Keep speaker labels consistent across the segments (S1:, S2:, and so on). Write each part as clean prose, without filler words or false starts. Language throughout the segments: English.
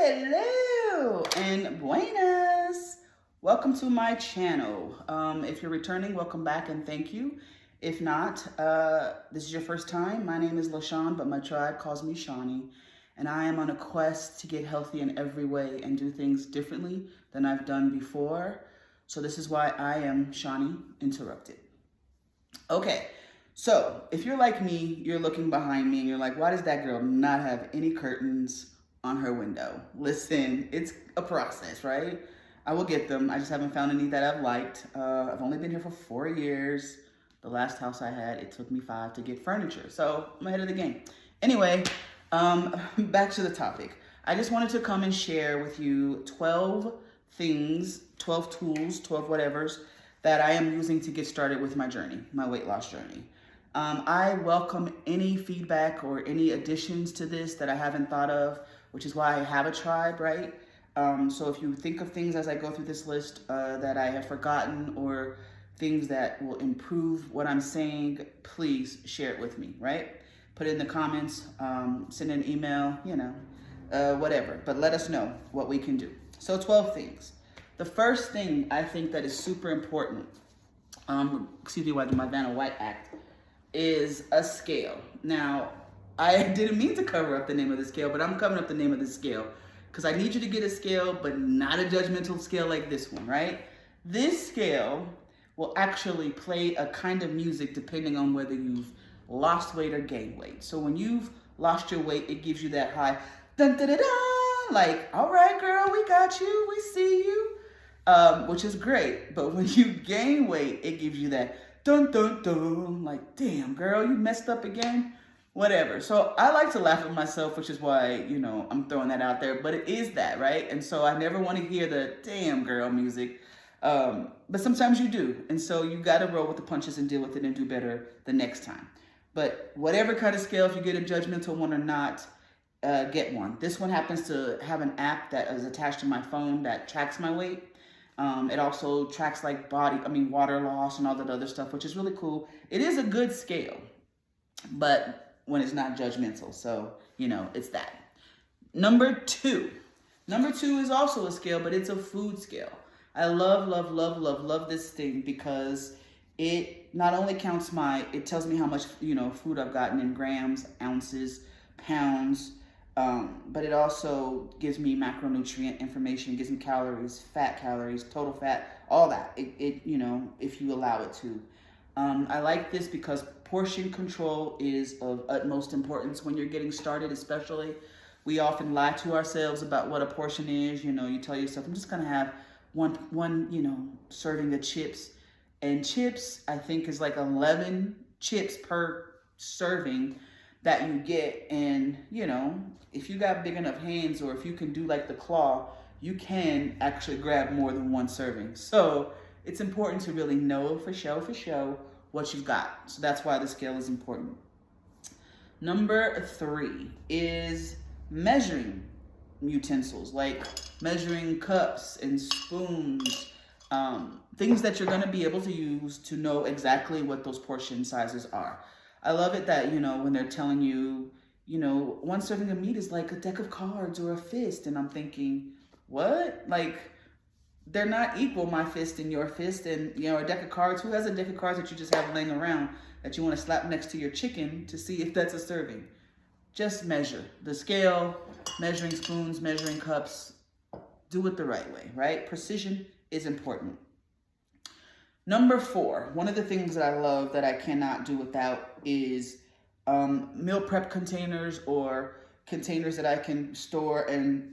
S1: Hello and buenas. Welcome to my channel. If you're returning, welcome back and thank you. If not, this is your first time. My name is LaShawn, but my tribe calls me Shawnee. And I am on a quest to get healthy in every way and do things differently than I've done before. So this is why I am Shawnee Interrupted. Okay, so if you're like me, you're looking behind me and you're like, why does that girl not have any curtains on her window? Listen, it's a process, right? I will get them. I just haven't found any that I've liked. I've only been here for 4 years. The last house I had, it took me 5 to get furniture. So I'm ahead of the game. Anyway, back to the topic. I just wanted to come and share with you 12 things, 12 tools, 12 whatevers that I am using to get started with my journey, my weight loss journey. I welcome any feedback or any additions to this that I haven't thought of, which is why I have a tribe, right? So if you think of things as I go through this list that I have forgotten or things that will improve what I'm saying, please share it with me, right? Put it in the comments, send an email, whatever. But let us know what we can do. So 12 things. The first thing I think that is super important, excuse me, while I do my Vanna White act, is a scale. Now, I didn't mean to cover up the name of the scale, but I'm covering up the name of the scale because I need you to get a scale, but not a judgmental scale like this one, right? This scale will actually play a kind of music depending on whether you've lost weight or gained weight. So when you've lost your weight, it gives you that high, dun, dun, dun, dun, like, all right, girl, we got you, we see you, which is great. But when you gain weight, it gives you that dun, dun, dun, like, damn, girl, you messed up again, whatever. So I like to laugh at myself, which is why, I'm throwing that out there, but it is that, right? And so I never want to hear the damn girl music. But sometimes you do. And so you got to roll with the punches and deal with it and do better the next time. But whatever kind of scale, if you get a judgmental one or not, get one. This one happens to have an app that is attached to my phone that tracks my weight. It also tracks like water loss and all that other stuff, which is really cool. It is a good scale, but when it's not judgmental. So, it's that. Number two is also a scale, but it's a food scale. I love this thing because it not only counts it tells me how much, food I've gotten in grams, ounces, pounds, but it also gives me macronutrient information, gives me calories, fat calories, total fat, all that, if you allow it to. I like this because portion control is of utmost importance when you're getting started, especially. We often lie to ourselves about what a portion is. You tell yourself, I'm just going to have one serving of chips. And chips, I think, is like 11 chips per serving that you get. And, if you got big enough hands or if you can do like the claw, you can actually grab more than one serving. So it's important to really know for show what you've got. So that's why the scale is important. Number 3 is measuring utensils, like measuring cups and spoons, things that you're going to be able to use to know exactly what those portion sizes are. I love it that, when they're telling you, one serving of meat is like a deck of cards or a fist. And I'm thinking, what? Like, they're not equal, my fist and your fist. And, a deck of cards, who has a deck of cards that you just have laying around that you want to slap next to your chicken to see if that's a serving? Just measure. The scale, measuring spoons, measuring cups, do it the right way, right? Precision is important. Number 4, one of the things that I love that I cannot do without is meal prep containers or containers that I can store and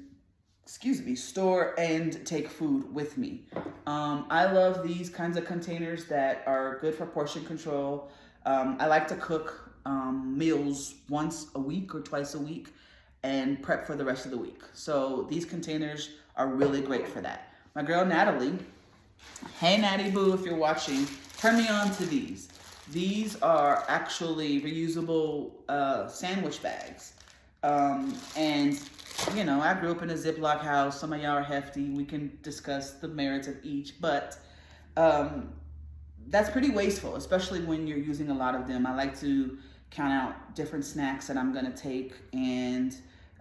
S1: take food with me. I love these kinds of containers that are good for portion control. I like to cook meals once a week or twice a week and prep for the rest of the week. So these containers are really great for that. My girl Natalie, hey Natty Boo, if you're watching, turn me on to these. These are actually reusable sandwich bags. And I grew up in a Ziploc house. Some of y'all are hefty. We can discuss the merits of each, but that's pretty wasteful, especially when you're using a lot of them. I like to count out different snacks that I'm gonna take and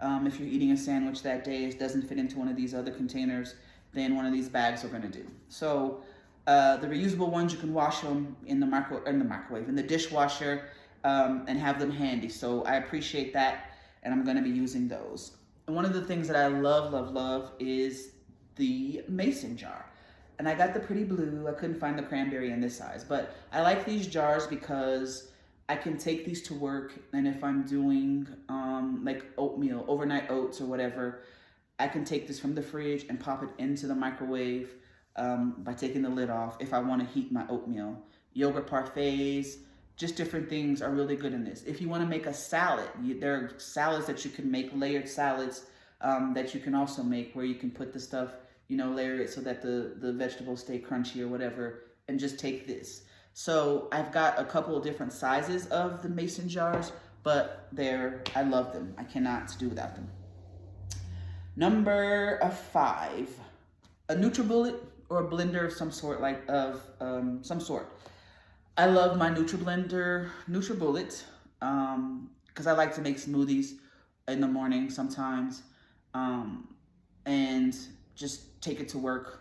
S1: If you're eating a sandwich that day, it doesn't fit into one of these other containers, then one of these bags are going to do. So the reusable ones, you can wash them in the microwave, in the dishwasher, and have them handy. So I appreciate that, and I'm going to be using those. And one of the things that I love is the mason jar. And I got the pretty blue. I couldn't find the cranberry in this size, but I like these jars because I can take these to work, and if I'm doing like oatmeal, overnight oats or whatever, I can take this from the fridge and pop it into the microwave by taking the lid off if I want to heat my oatmeal. Yogurt parfaits, just different things are really good in this. If you want to make a salad, there are salads that you can make, layered salads that you can also make, where you can put the stuff, layer it so that the vegetables stay crunchy or whatever, and just take this. So I've got a couple of different sizes of the mason jars, but I love them. I cannot do without them. Number 5, a NutriBullet or a blender of some sort, I love my NutriBullet, because I like to make smoothies in the morning sometimes, and just take it to work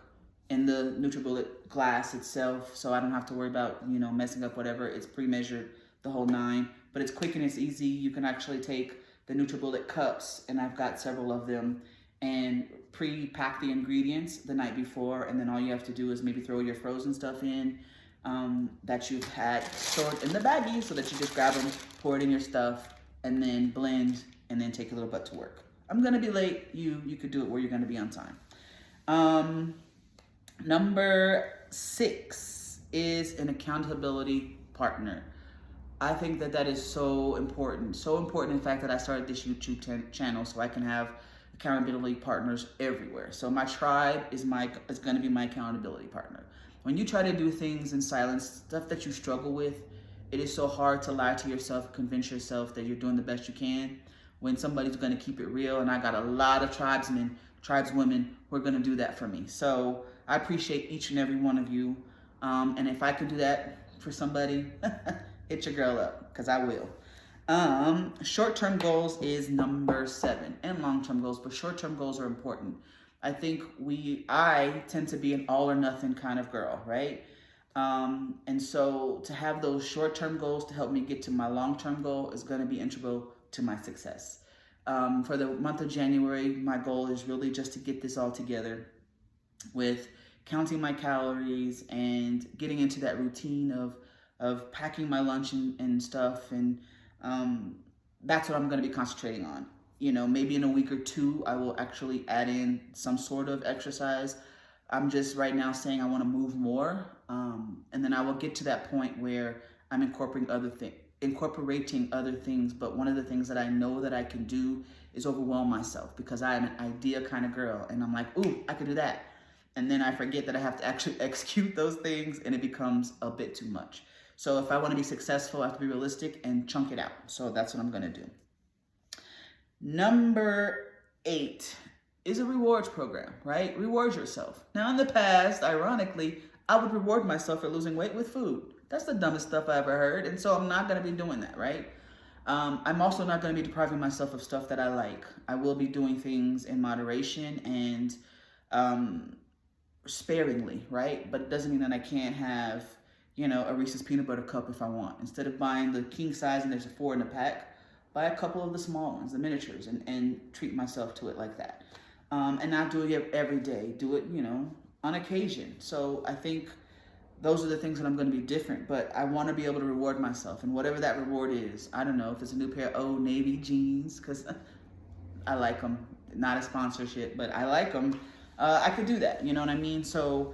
S1: in the NutriBullet glass itself, so I don't have to worry about, messing up whatever. It's pre-measured, the whole 9, but it's quick and it's easy. You can actually take the NutriBullet cups, and I've got several of them, and pre-pack the ingredients the night before, and then all you have to do is maybe throw your frozen stuff in that you've had stored in the baggie, so that you just grab them, pour it in your stuff, and then blend, and then take a little bit to work. I'm gonna be late. You could do it where you're gonna be on time. Number 6 is an accountability partner. I think that is so important. So important, in fact, that I started this YouTube channel so I can have accountability partners everywhere. So my tribe is going to be my accountability partner. When you try to do things in silence, stuff that you struggle with, it is so hard to lie to yourself, convince yourself that you're doing the best you can, when somebody's going to keep it real. And I got a lot of tribesmen, tribeswomen who are going to do that for me. So I appreciate each and every one of you. And if I could do that for somebody, hit your girl up, because I will. Short-term goals is number 7, and long-term goals, but short-term goals are important. I think I tend to be an all or nothing kind of girl, right? And so to have those short-term goals to help me get to my long-term goal is going to be integral to my success. For the month of January, my goal is really just to get this all together with counting my calories and getting into that routine of packing my lunch and stuff. And that's what I'm going to be concentrating on. Maybe in a week or 2, I will actually add in some sort of exercise. I'm just right now saying I want to move more. And then I will get to that point where I'm incorporating other things. But one of the things that I know that I can do is overwhelm myself, because I am an idea kind of girl. And I'm like, ooh, I could do that. And then I forget that I have to actually execute those things, and it becomes a bit too much. So if I want to be successful, I have to be realistic and chunk it out. So that's what I'm going to do. Number 8 is a rewards program, right? Reward yourself. Now, in the past, ironically, I would reward myself for losing weight with food. That's the dumbest stuff I ever heard. And so I'm not going to be doing that, right? I'm also not going to be depriving myself of stuff that I like. I will be doing things in moderation and sparingly, right? But it doesn't mean that I can't have, a Reese's peanut butter cup if I want. Instead of buying the king size and there's a 4 in a pack, buy a couple of the small ones, the miniatures, and treat myself to it like that. And not do it every day. Do it, on occasion. So I think those are the things that I'm going to be different, but I want to be able to reward myself. And whatever that reward is, I don't know if it's a new pair of Old Navy jeans, because I like them. Not a sponsorship, but I like them. I could do that, you know what I mean? So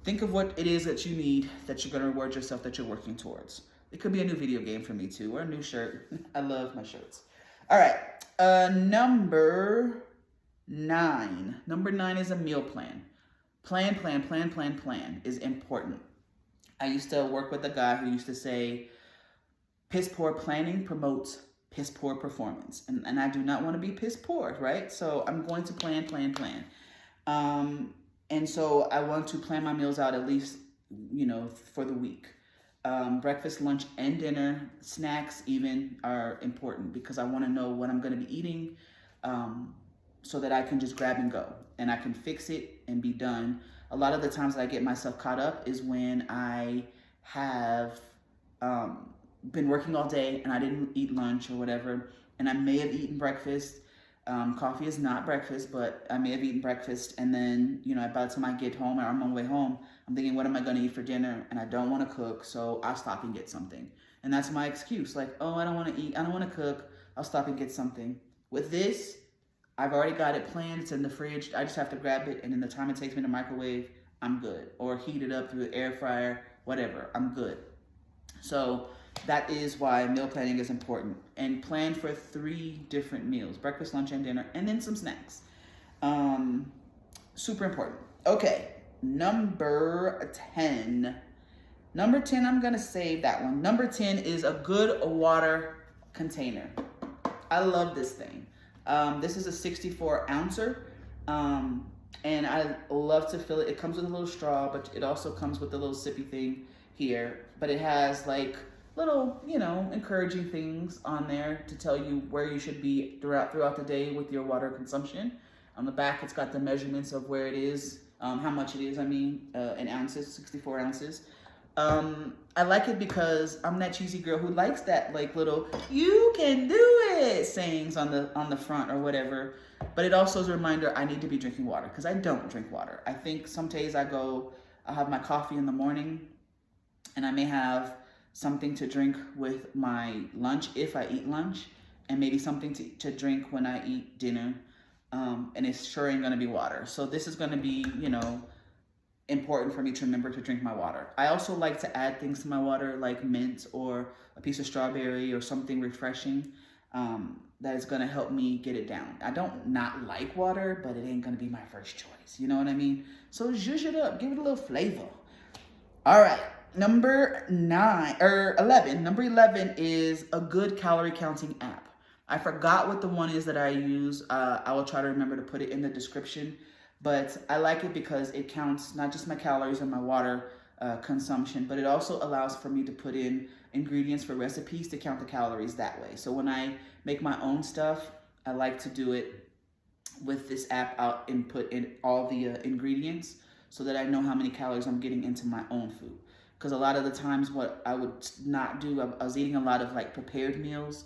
S1: think of what it is that you need, that you're going to reward yourself, that you're working towards. It could be a new video game for me too, or a new shirt. I love my shirts. All right, number 9. Number 9 is a meal plan. Plan is important. I used to work with a guy who used to say, piss poor planning promotes piss poor performance. And I do not want to be piss poor, right? So I'm going to plan. And so I want to plan my meals out at least, for the week. Breakfast, lunch, and dinner, snacks even are important, because I want to know what I'm going to be eating so that I can just grab and go and I can fix it and be done. A lot of the times that I get myself caught up is when I have been working all day and I didn't eat lunch or whatever, and I may have eaten breakfast. Coffee is not breakfast, but I may have eaten breakfast, and then, you know, by the time I get home or I'm on my way home, I'm thinking, what am I going to eat for dinner? And I don't want to cook, so I'll stop and get something. And that's my excuse. Like, oh, I don't want to eat, I don't want to cook, I'll stop and get something. With this, I've already got it planned. It's in the fridge. I just have to grab it, and in the time it takes me to microwave, I'm good. Or heat it up through the air fryer, whatever, I'm good. So that is why meal planning is important. And plan for 3 different meals: breakfast, lunch, and dinner, and then some snacks. Super important. Okay, number 10. Number 10, I'm gonna save that one. Number 10 is a good water container. I love this thing. This is a 64 ouncer. And I love to fill it. It comes with a little straw, but it also comes with a little sippy thing here. But it has like little, you know, encouraging things on there to tell you where you should be throughout the day with your water consumption. On the back, it's got the measurements of where it is, how much it is, in ounces, 64 ounces. I like it because I'm that cheesy girl who likes that like little "you can do it" sayings on the front or whatever. But it also is a reminder I need to be drinking water, because I don't drink water. I think some days I'll have my coffee in the morning, and I may have something to drink with my lunch if I eat lunch, and maybe something to drink when I eat dinner. And it's sure ain't gonna be water. So this is gonna be, you know, important for me to remember to drink my water. I also like to add things to my water, like mint or a piece of strawberry or something refreshing that is gonna help me get it down. I don't not like water, but it ain't gonna be my first choice. You know what I mean? So zhuzh it up, give it a little flavor. All right, number 11. Number 11 is a good calorie counting app. I forgot what the one is that I use. I will try to remember to put it in the description. But I like it because it counts not just my calories and my water consumption, but it also allows for me to put in ingredients for recipes to count the calories that way. So when I make my own stuff, I like to do it with this app out and put in all the ingredients so that I know how many calories I'm getting into my own food. Because a lot of the times what I would not do, I was eating a lot of like prepared meals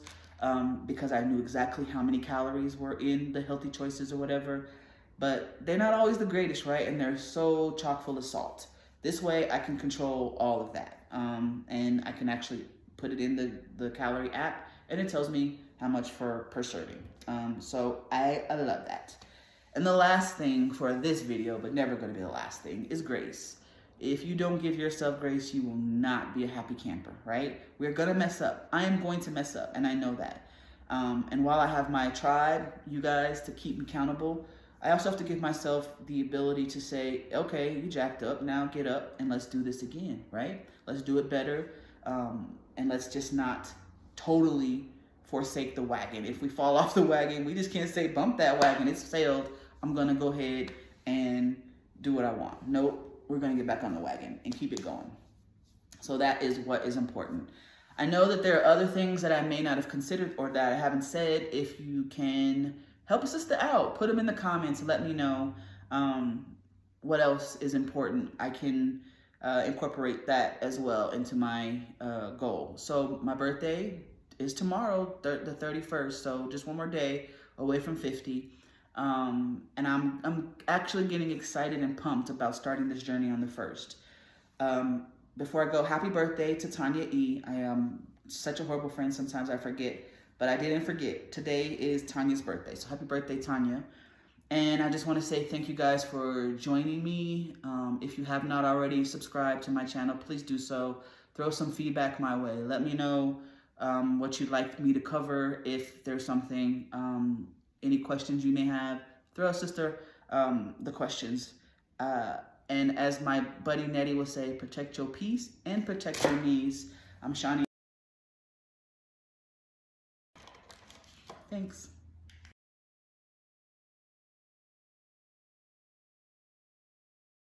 S1: because I knew exactly how many calories were in the healthy choices or whatever. But they're not always the greatest, right? And they're so chock full of salt. This way I can control all of that. And I can actually put it in the calorie app, and it tells me how much per serving. So I love that. And the last thing for this video, but never gonna be the last thing, is grace. If you don't give yourself grace, you will not be a happy camper, right? We're gonna mess up. I am going to mess up, and I know that. And while I have my tribe, you guys, to keep me accountable, I also have to give myself the ability to say, okay, you jacked up, now get up and let's do this again, right? Let's do it better, and let's just not totally forsake the wagon. If we fall off the wagon, we just can't say, bump that wagon, it's sailed, I'm gonna go ahead and do what I want. Nope, we're gonna get back on the wagon and keep it going. So that is what is important. I know that there are other things that I may not have considered or that I haven't said. If you can help a sister out, put them in the comments, let me know what else is important. I can incorporate that as well into my goal. So my birthday is tomorrow, the 31st, so just one more day away from 50. And I'm actually getting excited and pumped about starting this journey on the 1st. Before I go, happy birthday to Tanya E. I am such a horrible friend, sometimes I forget, but I didn't forget. Today is Tanya's birthday, so happy birthday, Tanya. And I just want to say thank you guys for joining me. If you have not already subscribed to my channel, please do so. Throw some feedback my way. Let me know what you'd like me to cover. If there's something, any questions you may have, throw a sister the questions. And as my buddy Nettie will say, protect your peace and protect your knees. I'm Shani. Thanks.